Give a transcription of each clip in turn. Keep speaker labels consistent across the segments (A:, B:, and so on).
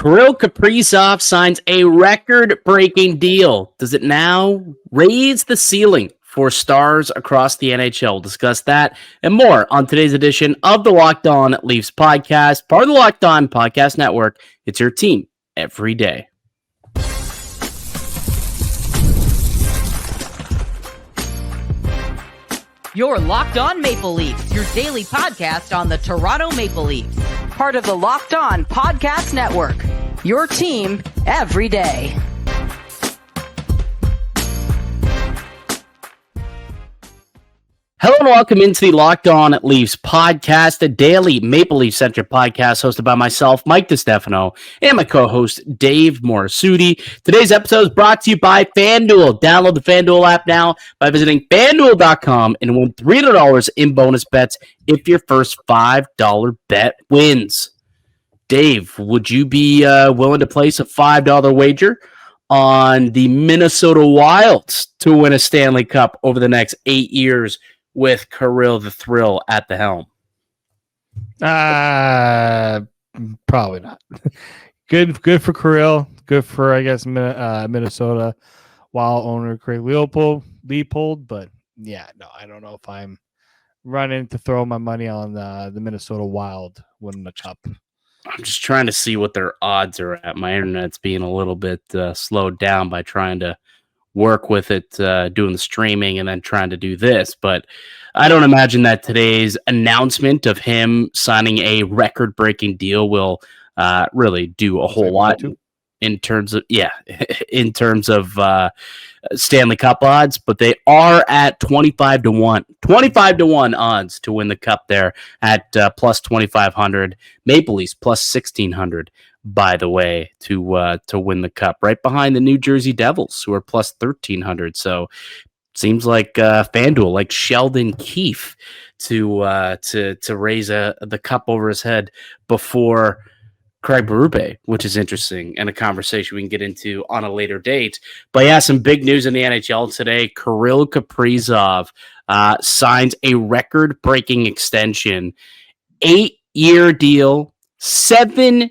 A: Kirill Kaprizov signs a record-breaking deal. Does it now raise the ceiling for stars across the NHL? We'll discuss that and more on today's edition of the Locked On Leafs podcast, part of the Locked On Podcast Network. It's your team every day.
B: You're Locked On Maple Leafs, your daily podcast on the Toronto Maple Leafs. Part of the Locked On Podcast Network, your team every day.
A: Hello and welcome into the Locked On Leafs podcast, a daily Maple Leaf-centric podcast hosted by myself, Mike DiStefano, and my co-host, Dave Morassutti. Today's episode is brought to you by FanDuel. Download the FanDuel app now by visiting FanDuel.com and win $300 in bonus bets if your first $5 bet wins. Dave, would you be willing to place a $5 wager on the Minnesota Wild to win a Stanley Cup over the next 8 years with Kirill the Thrill at the helm?
C: Probably not. Good for Kirill. Good for, I guess, Minnesota Wild owner Craig Leopold. But yeah, no, I don't know if I'm running to throw my money on the Minnesota Wild winning the cup.
A: I'm just trying to see what their odds are at. My internet's being a little bit slowed down by trying to work with it, doing the streaming and then trying to do this. But I don't imagine that today's announcement of him signing a record-breaking deal will really do a whole lot in terms of Stanley Cup odds, but they are at 25-1. 25-1 odds to win the cup there at plus 2,500. Maple Leafs plus 1,600. By the way, to win the cup, right behind the New Jersey Devils, who are plus 1,300. So seems like FanDuel, like Sheldon Keefe, to raise the cup over his head before Craig Berube, which is interesting and a conversation we can get into on a later date. But yeah, some big news in the NHL today. Kirill Kaprizov signs a record-breaking extension, 8-year deal, $17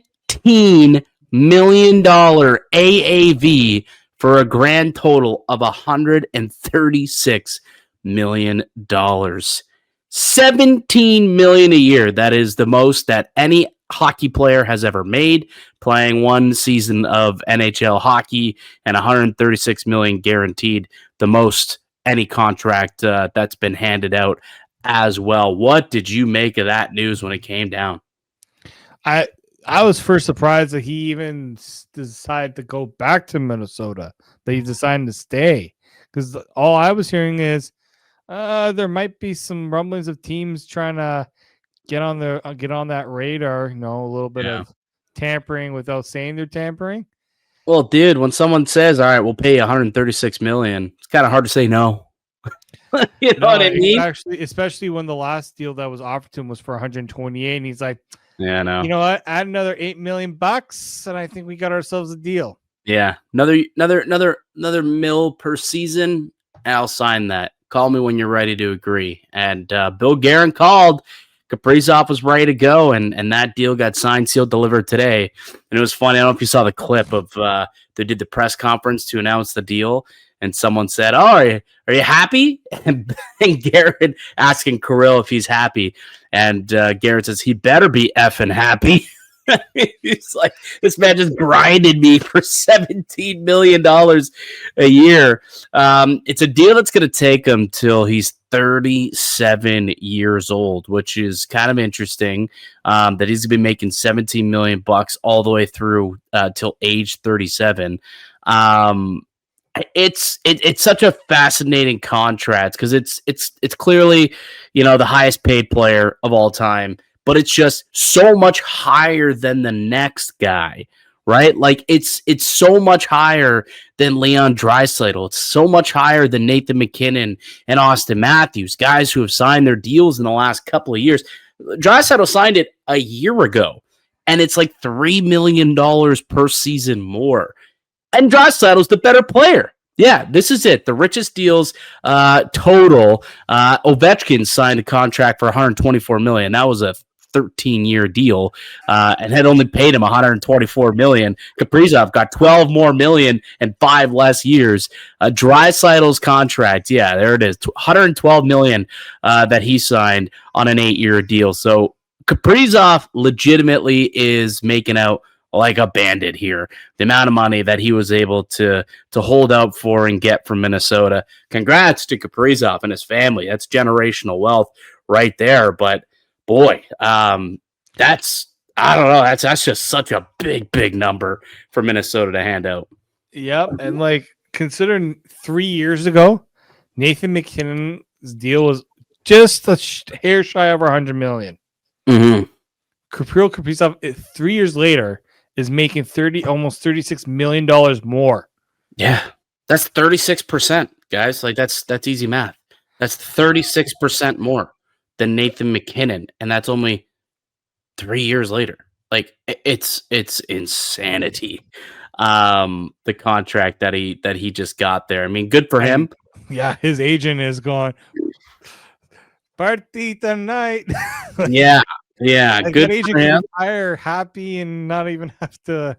A: million AAV for a grand total of $136 million. $17 million a year. That is the most that any hockey player has ever made, playing one season of NHL hockey, and $136 million guaranteed, the most any contract that's been handed out as well. What did you make of that news when it came down?
C: I was first surprised that he even decided to go back to Minnesota, that he decided to stay, because all I was hearing is there might be some rumblings of teams trying to get on that radar, a little bit of tampering without saying they're tampering.
A: Well, dude, when someone says, all right, we'll pay $136 million, it's kind of hard to say no. You know what I mean?
C: Especially when the last deal that was offered to him was for 128, and he's like,
A: yeah, no.
C: You know what? Add another $8 million, and I think we got ourselves a deal.
A: Yeah, another mil per season. I'll sign that. Call me when you're ready to agree. And Bill Guerin called. Kaprizov was ready to go, and that deal got signed, sealed, delivered today. And it was funny. I don't know if you saw the clip of they did the press conference to announce the deal, and someone said, "Oh, are you happy?" And Garrett asking Kirill if he's happy, and Garrett says he better be effing happy. He's like, this man just grinded me for $17 million a year. It's a deal that's going to take him till he's 37 years old, which is kind of interesting. That he's going to be making $17 million all the way through till age 37. It's such a fascinating contrast because it's clearly, the highest paid player of all time, but it's just so much higher than the next guy, right? Like it's so much higher than Leon Draisaitl. It's so much higher than Nathan McKinnon and Auston Matthews, guys who have signed their deals in the last couple of years. Draisaitl signed it a year ago, and it's like $3 million per season more. And Draisaitl's the better player. Yeah, this is it. The richest deals total. Ovechkin signed a contract for $124 million. That was a 13-year deal and had only paid him $124 million. Kaprizov got $12 million and 5 less years. Draisaitl's contract, yeah, there it is, $112 million that he signed on an 8-year deal. So Kaprizov legitimately is making out like a bandit here. The amount of money that he was able to hold out for and get from Minnesota. Congrats to Kaprizov and his family. That's generational wealth right there. But boy, that's I don't know. That's just such a big number for Minnesota to hand out.
C: Yep, and like considering 3 years ago, Nathan McKinnon's deal was just a hair shy over $100 million.
A: Mm-hmm.
C: Kirill Kaprizov 3 years later is making almost $36 million more.
A: Yeah, that's 36%, guys. Like that's easy math. That's 36% more than Nathan McKinnon, and that's only 3 years later. Like it's insanity. The contract that he just got there. I mean, good for him.
C: Yeah, his agent is gone. Party tonight.
A: Yeah. Good
C: that agent
A: for him.
C: can retire happy and not even have to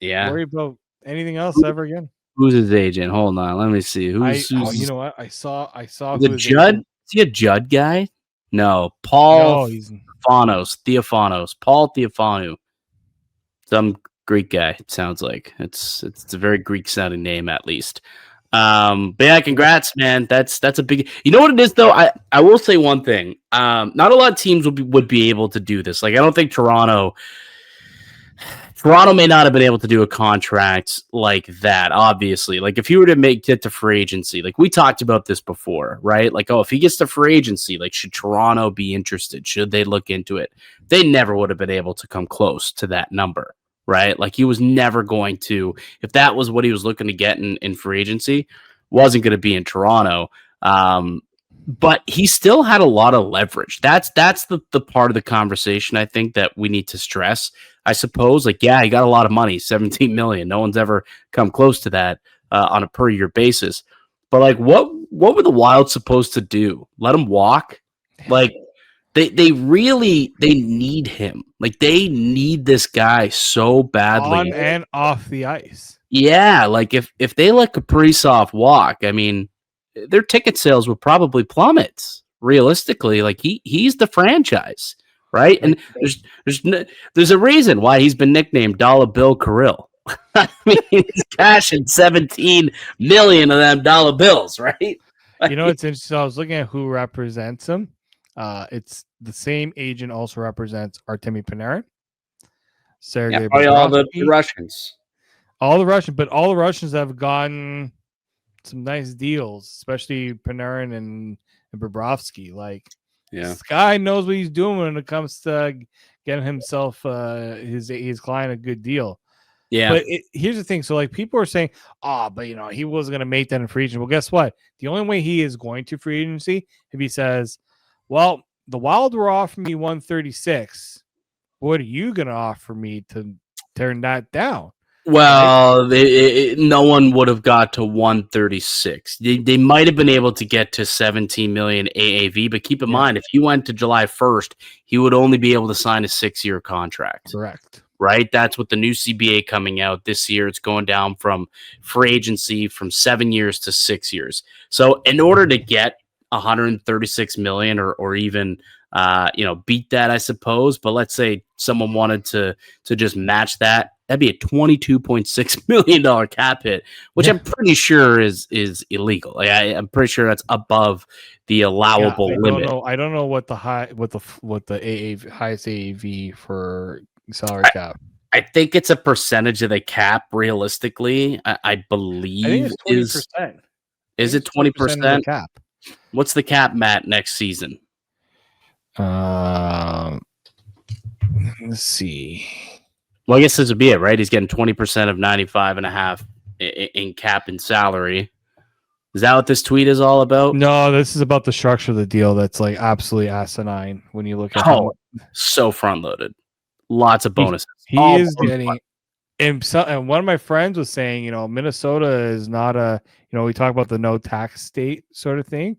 C: worry about anything else ever again.
A: Who's his agent? Hold on, let me see. Who's
C: you know what? I saw
A: the Judd? Is he a Judd guy? No, Paul Theophanos. Paul Theophanou. Some Greek guy, it sounds like. It's a very Greek sounding name at least. But yeah, congrats, man. That's a big. You know what it is though. I will say one thing. Not a lot of teams would be able to do this. Like I don't think Toronto may not have been able to do a contract like that. Obviously, like if you were to make it to free agency, like we talked about this before, right? Like if he gets to free agency, like should Toronto be interested? Should they look into it? They never would have been able to come close to that number. Right? Like he was never going to, if that was what he was looking to get in free agency, wasn't going to be in Toronto. But he still had a lot of leverage. That's the part of the conversation I think that we need to stress, I suppose. Like, yeah, he got a lot of money, $17 million. No one's ever come close to that on a per year basis. But like, what were the Wild supposed to do? Let him walk? Like, They need him. Like they need this guy so badly.
C: On and off the ice.
A: Yeah, like if they let Kaprizov walk, I mean, their ticket sales would probably plummet. Realistically, like he's the franchise, right? And there's a reason why he's been nicknamed Dollar Bill Kirill. I mean, he's cashing 17 million of them dollar bills, right?
C: You know, it's interesting. I was looking at who represents him. It's the same agent also represents Artemi Panarin, Sergei
A: all the Russians.
C: All the Russians have gotten some nice deals, especially Panarin and Bobrovsky. Like, this guy knows what he's doing when it comes to getting himself his client a good deal.
A: Yeah.
C: But here's the thing. So, like, people are saying, but, you know, he wasn't going to make that in free agency. Well, guess what? The only way he is going to free agency if he says, well, the Wild were offering me 136. What are you going to offer me to turn that down?
A: Well, no one would have got to 136. They might have been able to get to 17 million AAV, but keep in mind, if he went to July 1st, he would only be able to sign a 6-year contract.
C: Correct.
A: Right? That's what the new CBA coming out this year. It's going down from free agency from 7 years to 6 years. So in order to get 136 million or even beat that, I suppose, but let's say someone wanted to just match that, that'd be a $22.6 million cap hit, which I'm pretty sure is illegal. Like, I'm pretty sure that's above the allowable limit.
C: I don't know what the highest AAV for salary cap.
A: I think it's a percentage of the cap. Realistically, I believe
C: I think it's 20%.
A: Is it 20%
C: cap?
A: What's the cap, Matt, next season?
C: Let's see.
A: Well, I guess this would be it, right? He's getting 20% of 95.5 in cap and salary. Is that what this tweet is all about?
C: No, this is about the structure of the deal. That's like absolutely asinine when you look at
A: so front loaded. Lots of bonuses.
C: He is getting. And one of my friends was saying, Minnesota is not a, we talk about the no tax state sort of thing.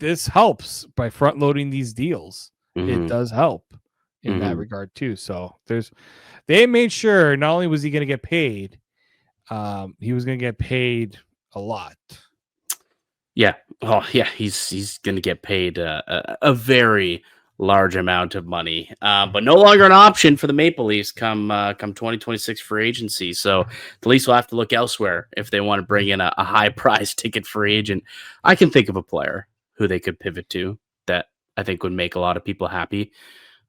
C: this helps by front loading these deals. It
A: Mhm.
C: does help in that regard too. So they made sure not only was he going to get paid, he was going to get paid a lot.
A: Yeah. Oh, yeah. He's going to get paid a very large amount of money, but no longer an option for the Maple Leafs come 2026 free agency. So the Leafs will have to look elsewhere if they want to bring in a high price ticket free agent. I can think of a player who they could pivot to that I think would make a lot of people happy.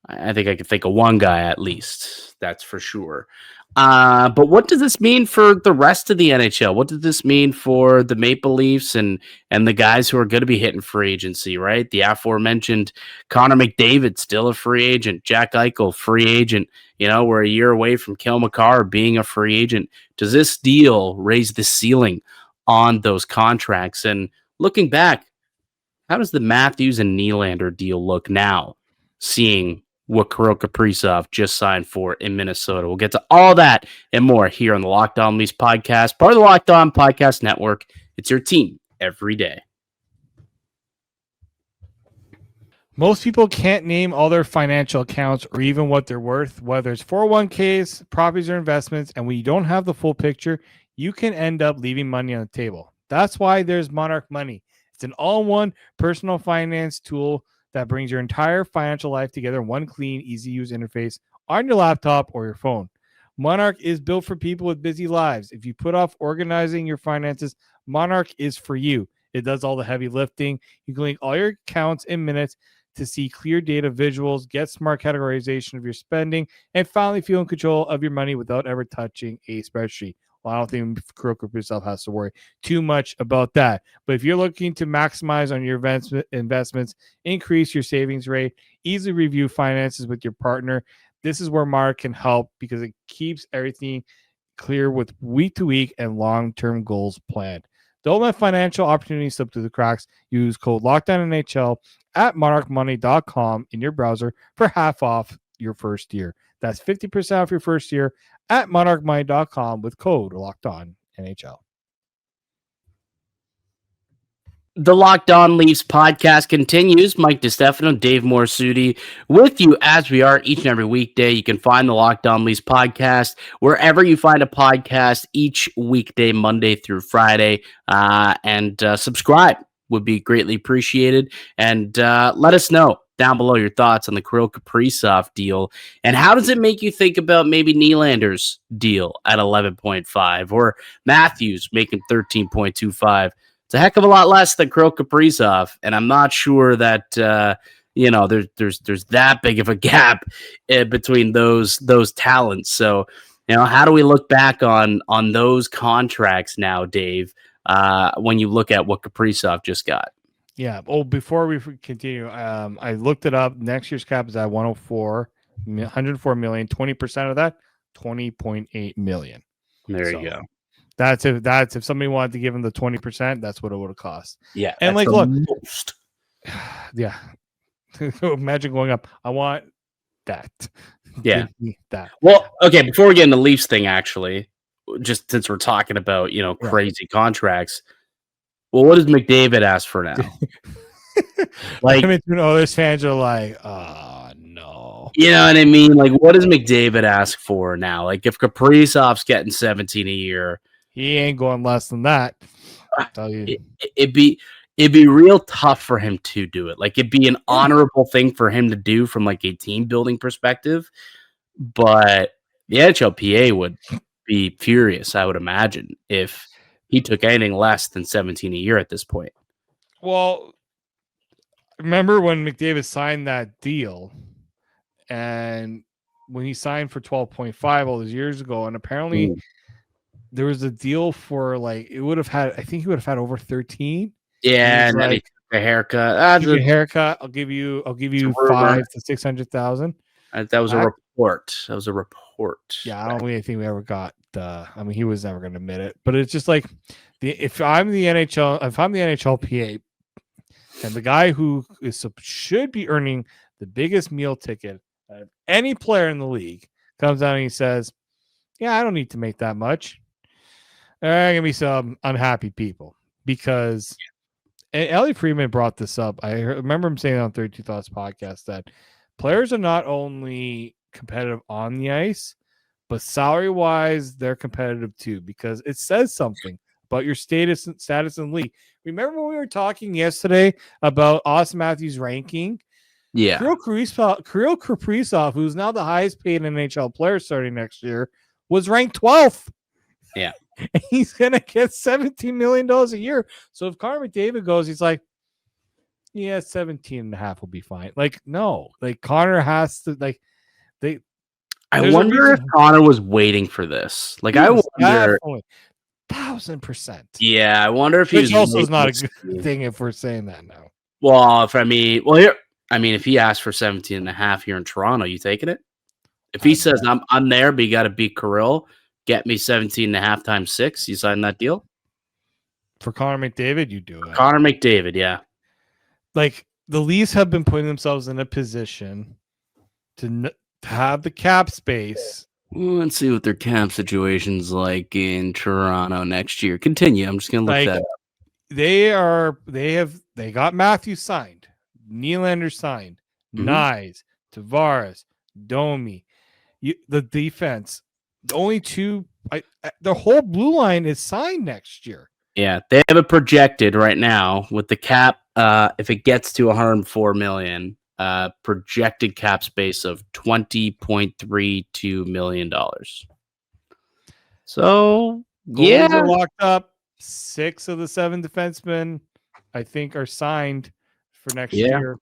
A: I think I could think of one guy at least. That's for sure. But what does this mean for the rest of the NHL? What does this mean for the Maple Leafs and the guys who are going to be hitting free agency? Right, the aforementioned Connor McDavid still a free agent. Jack Eichel free agent. You know, we're a year away from Cale Makar being a free agent. Does this deal raise the ceiling on those contracts? And looking back, how does the Matthews and Nylander deal look now? Seeing what Kirill Kaprizov just signed for in Minnesota. We'll get to all that and more here on the Locked On Leafs podcast, part of the Locked On Podcast Network. It's your team every day.
C: Most people can't name all their financial accounts or even what they're worth, whether it's 401ks, properties, or investments. And when you don't have the full picture, you can end up leaving money on the table. That's why there's Monarch Money. It's an all-in-one personal finance tool that brings your entire financial life together in one clean, easy-to-use interface on your laptop or your phone. Monarch is built for people with busy lives. If you put off organizing your finances, Monarch is for you. It does all the heavy lifting. You can link all your accounts in minutes to see clear data visuals, get smart categorization of your spending, and finally feel in control of your money without ever touching a spreadsheet. Well, I don't think Kirill Kaprizov has to worry too much about that. But if you're looking to maximize on your investments, increase your savings rate, easily review finances with your partner, this is where Mark can help because it keeps everything clear with week to week and long-term goals planned. Don't let financial opportunities slip through the cracks. Use code LOCKDOWNNHL at monarchmoney.com in your browser for half off your first year. That's 50% off your first year at monarchmoney.com with code LOCKEDONNHL.
A: The Locked On Leafs podcast continues. Mike DiStefano, Dave Morassutti with you as we are each and every weekday. You can find the Locked On Leafs podcast wherever you find a podcast each weekday, Monday through Friday. And subscribe would be greatly appreciated. And let us know down below your thoughts on the Kirill Kaprizov deal. And how does it make you think about maybe Nylander's deal at 11.5 or Matthews making 13.25? It's a heck of a lot less than Kirill Kaprizov, and I'm not sure that there's that big of a gap between those talents. So, how do we look back on those contracts now, Dave? When you look at what Kaprizov just got.
C: Yeah. Oh, before we continue, I looked it up. Next year's cap is at 104 million. 20% of that, 20.8 million.
A: There you go.
C: That's if somebody wanted to give him the 20%, that's what it would have cost.
A: Yeah.
C: And like, look,
A: most.
C: Yeah. Imagine going up. I want that.
A: Yeah.
C: Give me that.
A: Well, okay. Before we get into the Leafs thing, actually, just since we're talking about, crazy contracts. Well, what does McDavid ask for now?
C: Like, there's fans are like, oh, no.
A: You know what I mean? Like, what does McDavid ask for now? Like, if Kaprizov's getting 17 a year,
C: he ain't going less than that. I'll tell you.
A: It'd be real tough for him to do it. Like, it'd be an honorable thing for him to do from like a team building perspective. But the NHLPA would be furious, I would imagine, if he took anything less than 17 a year at this point.
C: Well, remember when McDavid signed that deal, and when he signed for 12.5 all those years ago, and apparently there was a deal for like he would have had over 13.
A: Yeah, and then he took a haircut.
C: Took a haircut. I'll give you 5 to 600,000.
A: That was a report.
C: Yeah, I don't really think we ever got. He was never going to admit it, but it's just like if I'm the NHLPA, and the guy who should be earning the biggest meal ticket of any player in the league comes out and he says, "Yeah, I don't need to make that much." There are going to be some unhappy people because And Ellie Freeman brought this up. I remember him saying on 32 Thoughts podcast that players are not only competitive on the ice, but salary wise, they're competitive too, because it says something about your status in the league. Remember when we were talking yesterday about Auston Matthews' ranking?
A: Yeah.
C: Kirill Kaprizov, who's now the highest paid NHL player starting next year, was ranked 12th.
A: Yeah.
C: And he's going to get $17 million a year. So if Connor McDavid goes, he's like, yeah, 17.5 will be fine. Like, no, like Connor has to, like,
A: I wonder if Connor was waiting for this. Like, I wonder.
C: 1,000%.
A: Yeah, I wonder if he
C: Which also is not a good thing if we're saying that now.
A: Well, if he asked for 17.5 here in Toronto, you taking it? If he says I'm there, but you got to beat Kirill, get me 17.5 times 6, you sign that deal?
C: For Connor McDavid, you do it.
A: Connor McDavid, yeah.
C: Like, the Leafs have been putting themselves in a position to have the cap space.
A: Well, let's see what their cap situation's like in Toronto next year. Continue. I'm just gonna look that up.
C: They got Matthews signed, Nylander signed, Nyes, Tavares, Domi. The defense, the only two, the whole blue line is signed next year.
A: Yeah, they have it projected right now with the cap. If it gets to 104 million, projected cap space of $20.32 million. So
C: Goalies are locked up. 6 of the 7 defensemen, I think, are signed for next year.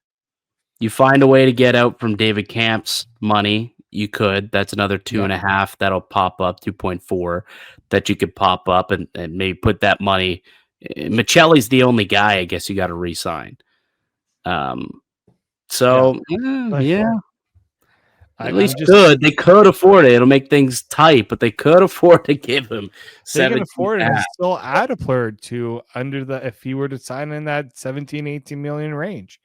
A: You find a way to get out from David Camp's money. You could. That's another 2.5 that'll pop up, 2.4 that you could pop up and maybe put that money. Michelli's the only guy, I guess, you got to re-sign. At least they could afford it. It'll make things tight, but they could afford to give him 7.
C: They can afford it and still add a player or two if he were to sign in that 17, 18 million range.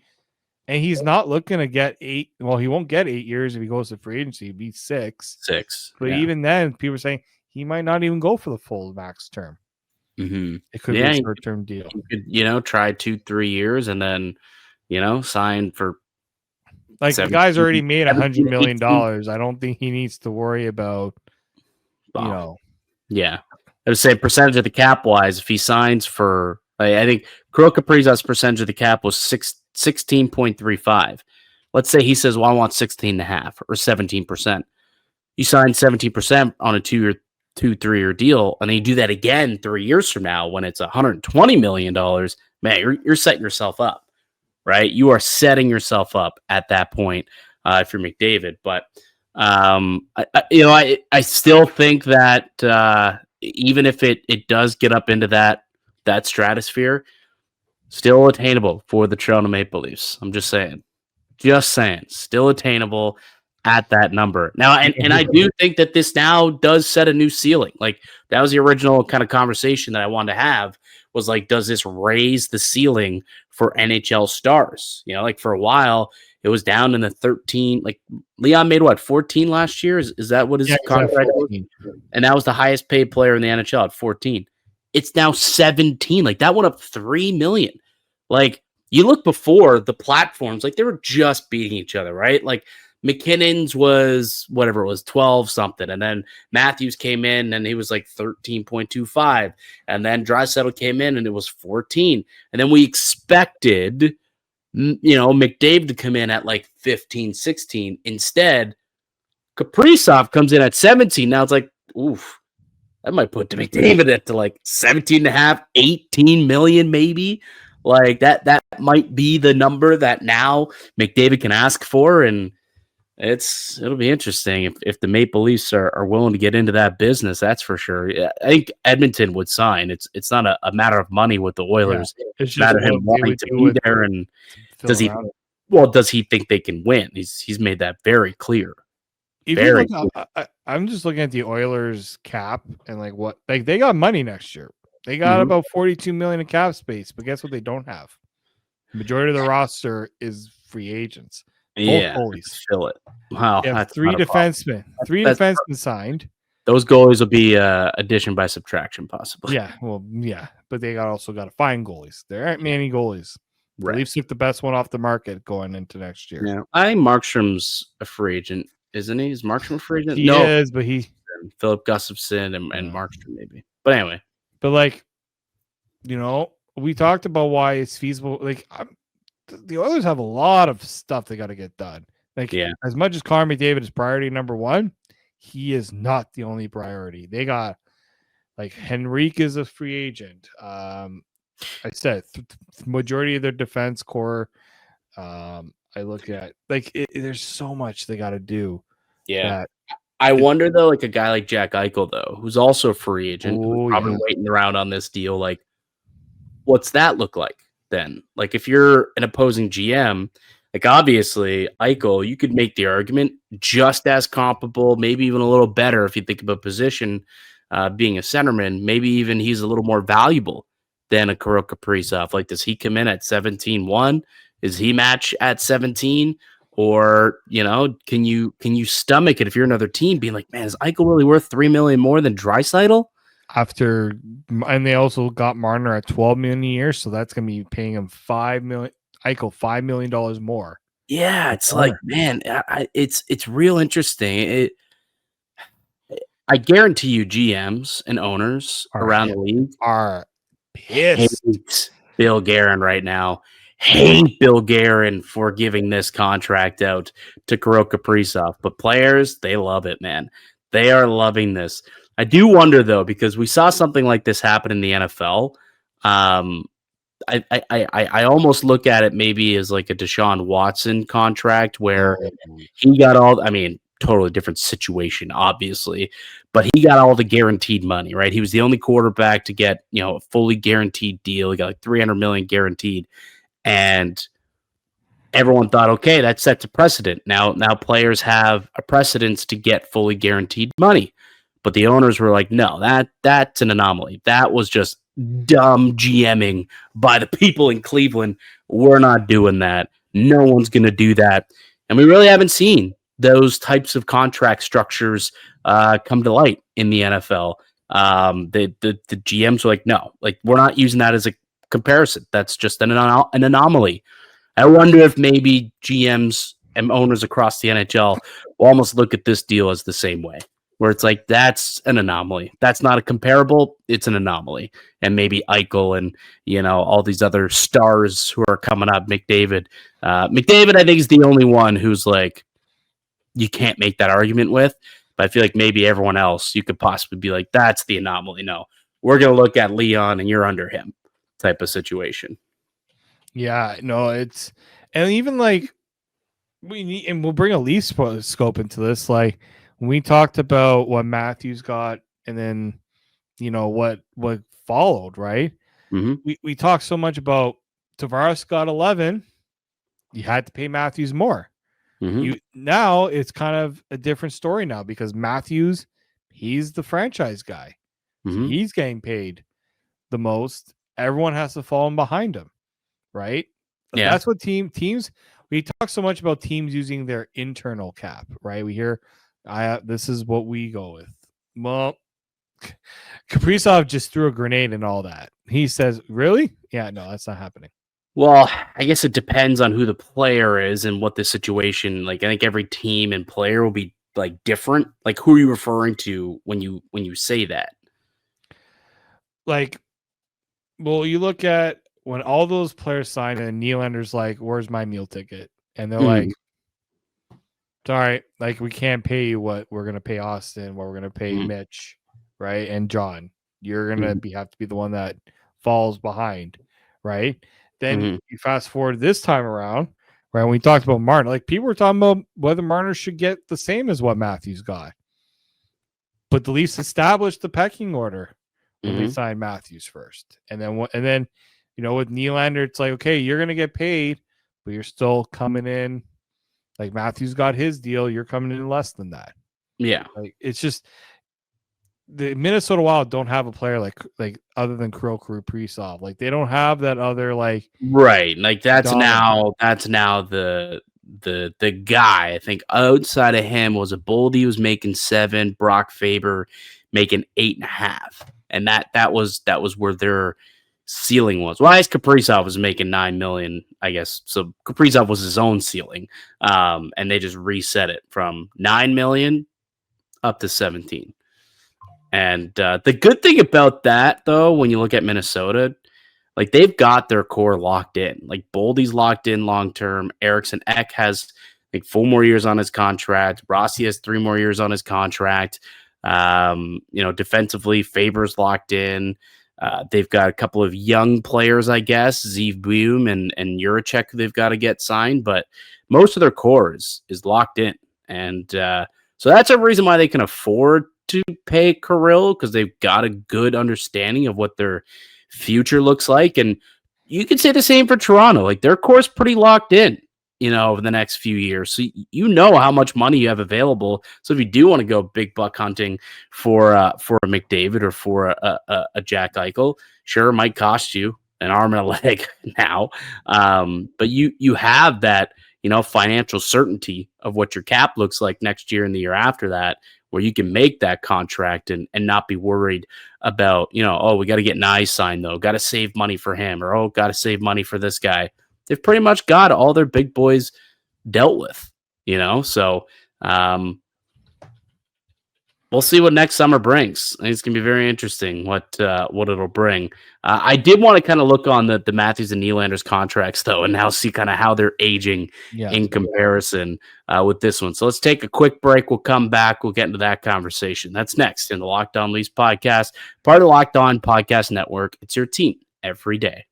C: And he's not looking to get 8. Well, he won't get 8 years if he goes to free agency. He'd be 6. But even then, people are saying he might not even go for the full max term.
A: Mm-hmm.
C: It could be a short-term deal.
A: You could, try 2-3 years and then, sign for.
C: Like, the guy's already made $100 million. I don't think he needs to worry about,
A: Yeah. I would say percentage of the cap wise, if he signs for, I think Kirill Kaprizov's percentage of the cap was 16.35. Let's say he says, well, I want 16.5 or 17%. You sign 17% on a 2-3 year deal, and then you do that again 3 years from now when it's $120 million. Man, you're setting yourself up. Right, you are setting yourself up at that point if you're McDavid. But I still think that even if it does get up into that stratosphere, still attainable for the Toronto Maple Leafs. I'm just saying, still attainable at that number now. And I do think that this now does set a new ceiling. Like, that was the original kind of conversation that I wanted to have. Was like, does this raise the ceiling for NHL stars? Like, for a while, it was down in the 13. Like, Leon made 14 last year? Is that what his contract was? And that was the highest paid player in the NHL at 14. It's now 17. Like, that went up $3 million. Like, you look before the platforms, like, they were just beating each other, right? Like, McKinnon's was whatever it was, 12 something. And then Matthews came in and he was like 13.25. And then Draisaitl came in and it was 14. And then we expected, McDavid to come in at like 15, 16. Instead, Kaprizov comes in at 17. Now it's like, oof, that might put McDavid at to like 17.5, 18 million maybe. Like that might be the number that now McDavid can ask for. And it'll be interesting if the Maple Leafs are willing to get into that business. That's for sure. I think Edmonton would sign. It's not a matter of money with the Oilers. It's a matter of him wanting to be there. And does he think they can win? He's made that very clear.
C: I'm just looking at the Oilers cap and they got money next year. They got about $42 million in cap space, but guess what they don't have? The majority of the roster is free agents.
A: Yeah, fill it. Wow,
C: they have 3 defensemen. 3 defensemen signed.
A: Those goalies will be addition by subtraction, possibly.
C: Yeah, well, yeah, but they also got to find goalies. There aren't many goalies. The
A: Right.
C: Leafs took the best one off the market going into next year.
A: Yeah, I think Markstrom's a free agent, isn't he? Is Markstrom a free agent?
C: He is, but
A: Philip Gustafson and Markstrom maybe. But anyway,
C: like, we talked about why it's feasible. Like, the Oilers have a lot of stuff they got to get done. Like, as much as Connor McDavid is priority number one, he is not the only priority. They got like Henrique is a free agent. I said majority of their defense core. I look at there's so much they got to do.
A: Yeah. I wonder though, like a guy like Jack Eichel though, who's also a free agent, who's probably waiting around on this deal. Like, what's that look like then? Like, if you're an opposing GM, like obviously Eichel, you could make the argument just as comparable, maybe even a little better if you think about position, being a centerman. Maybe even he's a little more valuable than a Kirill Kaprizov. Like, does he come in at 17-1? Is he match at 17? Or, can you stomach it if you're another team being like, man, is Eichel really worth $3 million more than Draisaitl?
C: And they also got Marner at $12 million a year, so that's gonna be paying him $5 million. Eichel $5 million more.
A: Yeah, it's like, man, it's real interesting. I guarantee you, GMs and owners around the league
C: are pissed.
A: Hate Bill Guerin right now. Hate Bill Guerin for giving this contract out to Kirill Kaprizov. But players, they love it, man. They are loving this. I do wonder, though, because we saw something like this happen in the NFL. I almost look at it maybe as like a Deshaun Watson contract where he got totally different situation, obviously, but he got all the guaranteed money, right? He was the only quarterback to get, a fully guaranteed deal. He got like $300 million guaranteed. And everyone thought, okay, that sets a precedent. Now players have a precedence to get fully guaranteed money. But the owners were like, no, that's an anomaly. That was just dumb GMing by the people in Cleveland. We're not doing that. No one's going to do that. And we really haven't seen those types of contract structures come to light in the NFL. The GMs were like, no, like we're not using that as a comparison. That's just an anomaly. I wonder if maybe GMs and owners across the NHL will almost look at this deal as the same way, where it's like, that's an anomaly. That's not a comparable. It's an anomaly. And maybe Eichel and, all these other stars who are coming up, McDavid. McDavid, I think, is the only one who's like, you can't make that argument with. But I feel like maybe everyone else, you could possibly be like, that's the anomaly. No, we're going to look at Leon and you're under him type of situation.
C: Yeah, no, and even like we'll bring a Leaf scope into this. Like when we talked about what Matthews got and then, what followed, right?
A: Mm-hmm.
C: We talked so much about Tavares got 11. You had to pay Matthews more.
A: Mm-hmm.
C: Now it's kind of a different story now because Matthews, he's the franchise guy.
A: Mm-hmm.
C: He's getting paid the most. Everyone has to fall in behind him, right?
A: Yeah.
C: That's what teams. We talk so much about teams using their internal cap, right? We hear, this is what we go with. Well, Kaprizov just threw a grenade and all that. He says, really? Yeah, no, that's not happening.
A: Well, I guess it depends on who the player is and what the situation. Like, I think every team and player will be like different. Like, who are you referring to when you say that?
C: Like, well, you look at when all those players sign and Nylander's like, "Where's my meal ticket?" And they're like, "Sorry, like we can't pay you what we're gonna pay Auston, what we're gonna pay Mitch, right? And John, you're gonna have to be the one that falls behind, right?" Then you fast forward this time around, right? When we talked about Marner, like people were talking about whether Marner should get the same as what Matthews got, but the Leafs established the pecking order when they signed Matthews first, and then with Nylander, it's like, okay, you're gonna get paid, but you're still coming in. Like Matthews got his deal, you're coming in less than that.
A: Yeah,
C: like it's just the Minnesota Wild don't have a player like other than Kirill Kaprizov. Like they don't have that other like
A: right. Like that's
C: dominant.
A: now the the guy. I think outside of him was a Boldy was making 7, Brock Faber making 8.5, and that was where their ceiling was. Well, I guess Kaprizov was making 9 million, I guess. So Kaprizov was his own ceiling, and they just reset it from 9 million up to 17. And the good thing about that, though, when you look at Minnesota, like they've got their core locked in. Like Boldy's locked in long term. Eriksson Ek has like 4 more years on his contract. Rossi has 3 more years on his contract. Defensively, Faber's locked in. They've got a couple of young players, I guess, Zeev Boom and Juracek they've got to get signed, but most of their core is locked in. And so that's a reason why they can afford to pay Kirill, because they've got a good understanding of what their future looks like. And you could say the same for Toronto. Like their core's pretty locked in, over the next few years. So you know how much money you have available. So if you do want to go big buck hunting for a McDavid or for a Jack Eichel, sure, it might cost you an arm and a leg now. But you have that, financial certainty of what your cap looks like next year and the year after that, where you can make that contract and not be worried about, we got to get Nye signed though. Got to save money for him, or, got to save money for this guy. They've pretty much got all their big boys dealt with, so we'll see what next summer brings. I think it's going to be very interesting what it'll bring. I did want to kind of look on the Matthews and Nylander's contracts, though, and now see kind of how they're aging in comparison with this one. So let's take a quick break. We'll come back. We'll get into that conversation. That's next in the Locked On Leafs podcast, part of the Locked On Podcast Network. It's your team every day.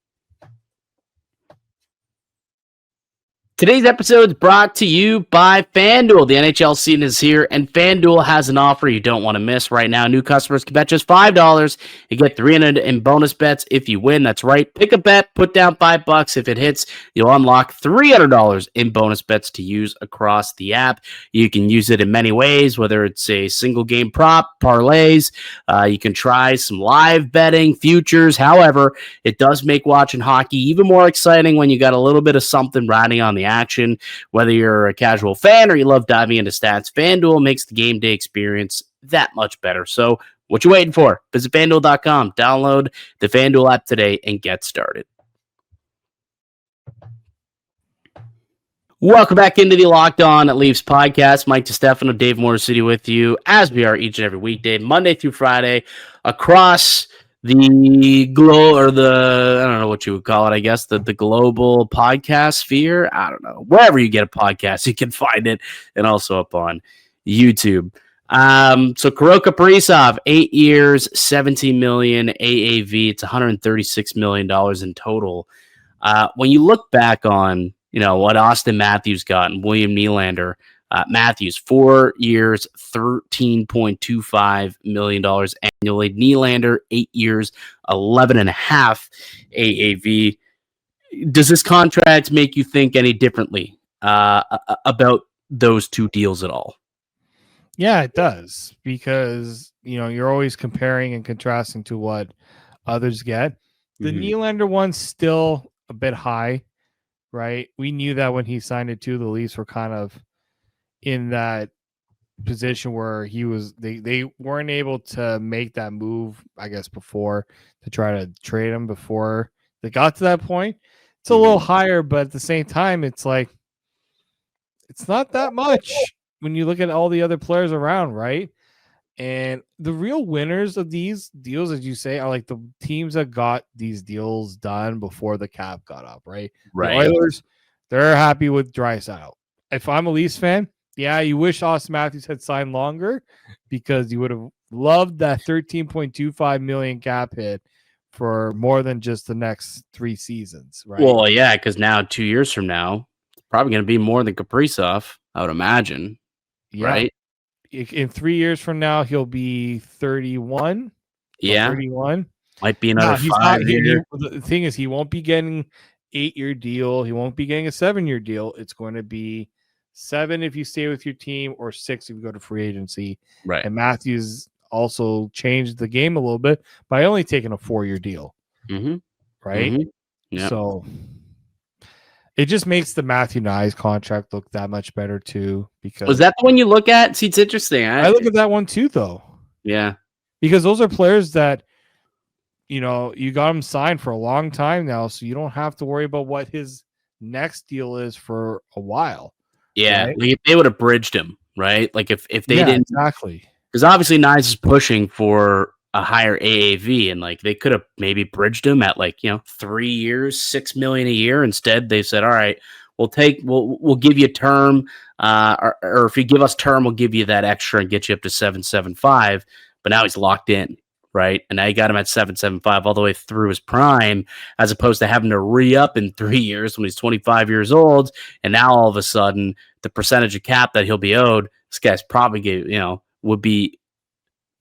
A: Today's episode is brought to you by FanDuel. The NHL season is here, and FanDuel has an offer you don't want to miss right now. New customers can bet just $5 and get $300 in bonus bets if you win. That's right. Pick a bet, put down $5. If it hits, you'll unlock $300 in bonus bets to use across the app. You can use it in many ways, whether it's a single game prop, parlays. You can try some live betting, futures. However, it does make watching hockey even more exciting when you got a little bit of something riding on the action. Whether you're a casual fan or you love diving into stats, FanDuel makes the game day experience that much better. So what you waiting for? Visit FanDuel.com, download the FanDuel app today, and get started. Welcome back into the Locked On Leafs podcast. Mike DiStefano, Dave Morassutti with you, as we are each and every weekday, Monday through Friday, across the globe, or I don't know what you would call it, I guess, the global podcast sphere. I don't know. Wherever you get a podcast, you can find it, and also up on YouTube. So Kirill Kaprizov, 8 years, $17 million AAV. It's $136 million in total. When you look back on, what Auston Matthews got and William Nylander, Matthews, 4 years, $13.25 million annually. Nylander, 8 years, 11.5 AAV. Does this contract make you think any differently about those two deals at all?
C: Yeah, it does, because you're always comparing and contrasting to what others get. The Nylander one's still a bit high, right? We knew that when he signed it too. The Leafs were kind of in that position where they weren't able to make that move, I guess, before, to try to trade him before they got to that point. It's a little higher, but at the same time, it's like, it's not that much when you look at all the other players around, right? And the real winners of these deals, as you say, are like the teams that got these deals done before the cap got up, right?
A: Right.
C: The Oilers, they're happy with Draisaitl. If I'm a Leafs fan, yeah, you wish Auston Matthews had signed longer, because you would have loved that $13.25 million cap hit for more than just the next 3 seasons, right?
A: Well, yeah, because now 2 years from now, it's probably going to be more than Kaprizov, I would imagine. Yeah. Right?
C: In 3 years from now, he'll be 31.
A: Yeah.
C: 31.
A: Might be another 5 years.
C: The thing is, he won't be getting 8-year deal. He won't be getting a 7-year deal. It's going to be 7 if you stay with your team, or 6 if you go to free agency.
A: Right.
C: And Matthews also changed the game a little bit by only taking a 4-year deal. Right?
A: Yep.
C: So It just makes the Matthew Nyes contract look that much better too. Because
A: Was that the one you look at? See, it's interesting.
C: I look at that one too, though.
A: Yeah,
C: because those are players that you got them signed for a long time now, so you don't have to worry about what his next deal is for a while.
A: yeah.
C: Right?
A: Like if they would have bridged him, right? Like if they didn't,
C: exactly.
A: because obviously Nyes is pushing for a higher AAV, and like they could have maybe bridged him at 3 years, $6 million a year. Instead, they said, "All right, we'll give you term, or if you give us term, we'll give you that extra and get you up to 7.75." But now he's locked in, right? And now you got him at 7.75 all the way through his prime, as opposed to having to re-up in 3 years when he's 25 years old. And now all of a sudden, the percentage of cap that he'll be owed, this guy's probably would be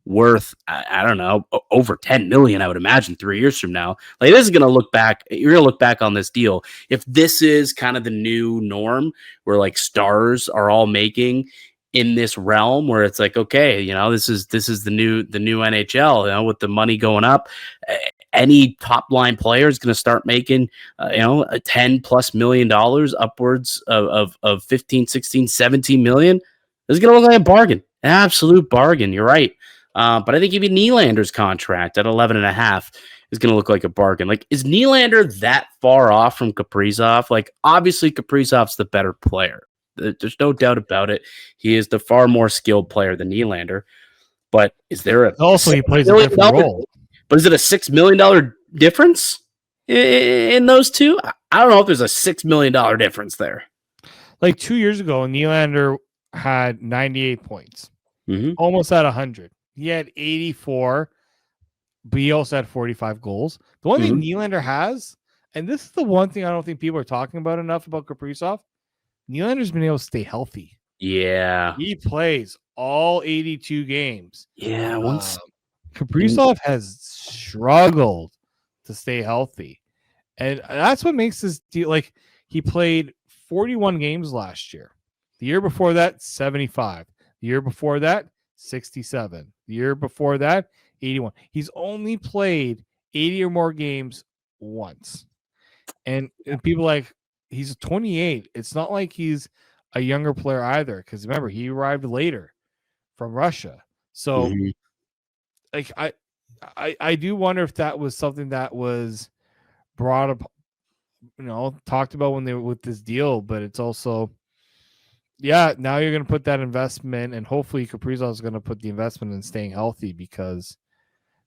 A: worth, I don't know, over 10 million, I would imagine 3 years from now. Like, this is going to look back. You're going to look back on this deal. If this is kind of the new norm where like stars are all making in this realm where it's like, okay, this is the new NHL, with the money going up, any top line player is going to start making, a $10+ million upwards of 15, 16, 17 million. This is going to look like a bargain, an absolute bargain. You're right. But I think even Nylander's contract at 11.5 is going to look like a bargain. Like, is Nylander that far off from Kaprizov? Like, obviously Kaprizov's the better player. There's no doubt about it. He is the far more skilled player than Nylander. But is there
C: he plays a different role?
A: But is it a $6 million difference in those two? I don't know if there's a $6 million difference there.
C: Like 2 years ago, Nylander had 98 points, almost at 100. He had 84, but he also had 45 goals. The one thing Nylander has, and this is the one thing I don't think people are talking about enough about Kaprizov, Nylander's been able to stay healthy.
A: Yeah.
C: He plays all 82 games.
A: Yeah.
C: Kaprizov has struggled to stay healthy. And that's what makes this deal. Like, he played 41 games last year. The year before that, 75. The year before that, 67. The year before that, 81. He's only played 80 or more games once. And people like, he's 28. It's not like he's a younger player either, because remember, he arrived later from Russia. So like I do wonder if that was something that was brought up, talked about when they were with this deal, but it's also, now you're going to put that investment, and hopefully Kaprizov is going to put the investment in staying healthy, because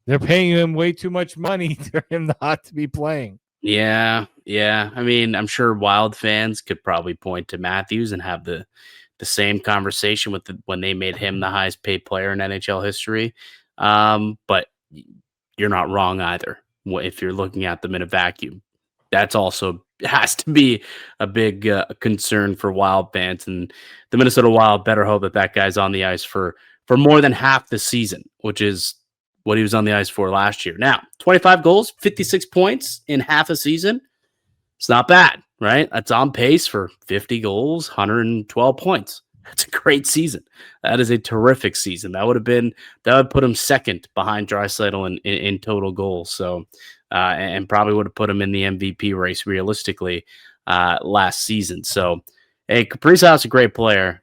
C: they're paying him way too much money for him not to be playing.
A: Yeah. I mean, I'm sure Wild fans could probably point to Matthews and have the same conversation when they made him the highest paid player in NHL history. But you're not wrong either. If you're looking at them in a vacuum, that's also has to be a big concern for Wild fans, and the Minnesota Wild better hope that guy's on the ice for more than half the season, which is what he was on the ice for last year. Now, 25 goals, 56 points in half a season. It's not bad, right? That's on pace for 50 goals, 112 points. That's a great season. That is a terrific season. That would put him second behind Draisaitl in total goals. So, and probably would have put him in the MVP race realistically last season. So, hey, Kaprizov's a great player.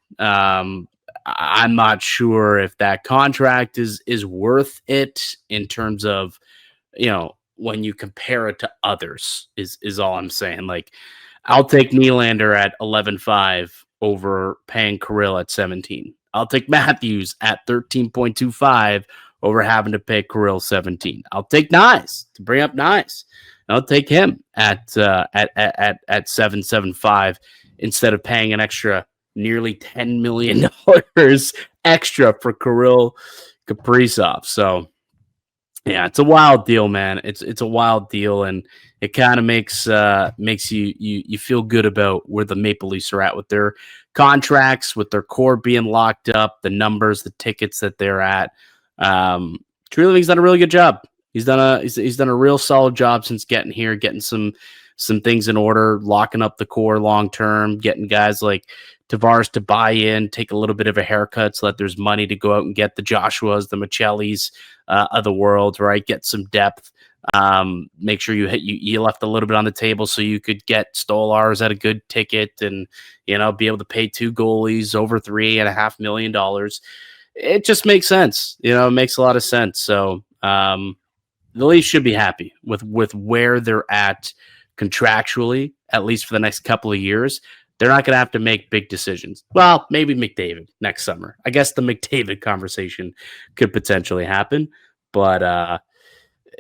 A: I'm not sure if that contract is worth it in terms of, when you compare it to others, is all I'm saying. Like, I'll take Nylander at 11.5 over paying Kirill at 17. I'll take Matthews at 13.25 over having to pay Kirill 17. I'll take Nyes to bring up Nyes. I'll take him at 7.75 instead of paying an extra nearly $10 million extra for Kirill Kaprizov. So, yeah, it's a wild deal, man. It's a wild deal, and it kind of makes you feel good about where the Maple Leafs are at with their contracts, with their core being locked up, the numbers, the tickets that they're at. He's done a really good job. He's done a real solid job since getting here, getting some things in order, locking up the core long term, getting guys like Tavares to buy in, take a little bit of a haircut so that there's money to go out and get the Joshuas, the Michellis of the world, right? Get some depth. Make sure you left a little bit on the table so you could get Stolarz at a good ticket and, be able to pay 2 goalies over $3.5 million. It just makes sense. It makes a lot of sense. So the Leafs should be happy with where they're at contractually, at least for the next couple of years. They're not going to have to make big decisions. Well, maybe McDavid next summer. I guess the McDavid conversation could potentially happen. But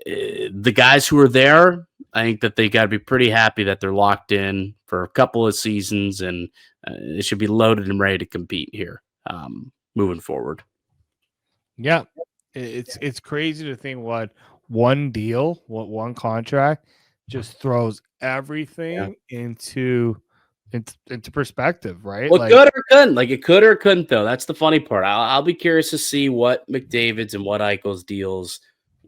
A: the guys who are there, I think that they got to be pretty happy that they're locked in for a couple of seasons, and they should be loaded and ready to compete here moving forward.
C: Yeah, it's crazy to think what one deal, what one contract just throws everything into perspective, right?
A: Well, could or couldn't. Like, it could or couldn't, though. That's the funny part. I'll be curious to see what McDavid's and what Eichel's deals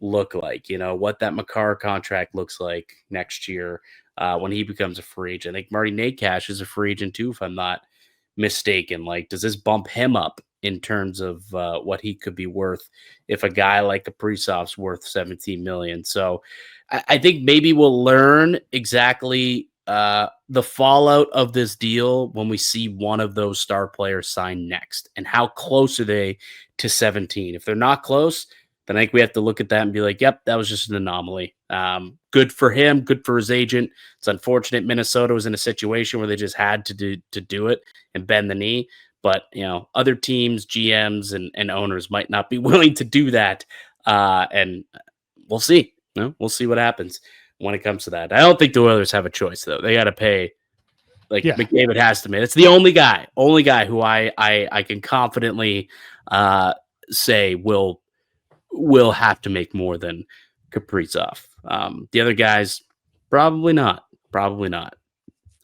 A: look like. What that Makar contract looks like next year when he becomes a free agent. I think Marty Nakash is a free agent too, if I'm not mistaken. Like, does this bump him up in terms of what he could be worth if a guy like Kaprizov's worth $17 million? So I think maybe we'll learn exactly the fallout of this deal when we see one of those star players sign next, and how close are they to 17. If they're not close, then I think we have to look at that and be like, yep, that was just an anomaly. Good for him, good for his agent. It's unfortunate Minnesota was in a situation where they just had to do it and bend the knee. But, other teams, GMs, and owners might not be willing to do that. And we'll see. We'll see what happens when it comes to that. I don't think the Oilers have a choice, though. They got to pay. McDavid has to make. It's the only guy who I can confidently say will have to make more than Kaprizov. The other guys, probably not.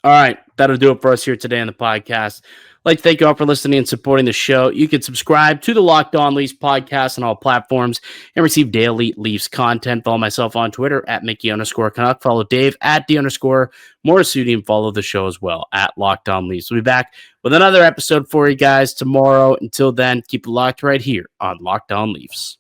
A: All right, that'll do it for us here today on the podcast. I'd like to thank you all for listening and supporting the show. You can subscribe to the Locked On Leafs podcast on all platforms and receive daily Leafs content. Follow myself on Twitter at Mickey_Canuck. Follow Dave at _Morassutti, and follow the show as well at Locked On Leafs. We'll be back with another episode for you guys tomorrow. Until then, keep it locked right here on Locked On Leafs.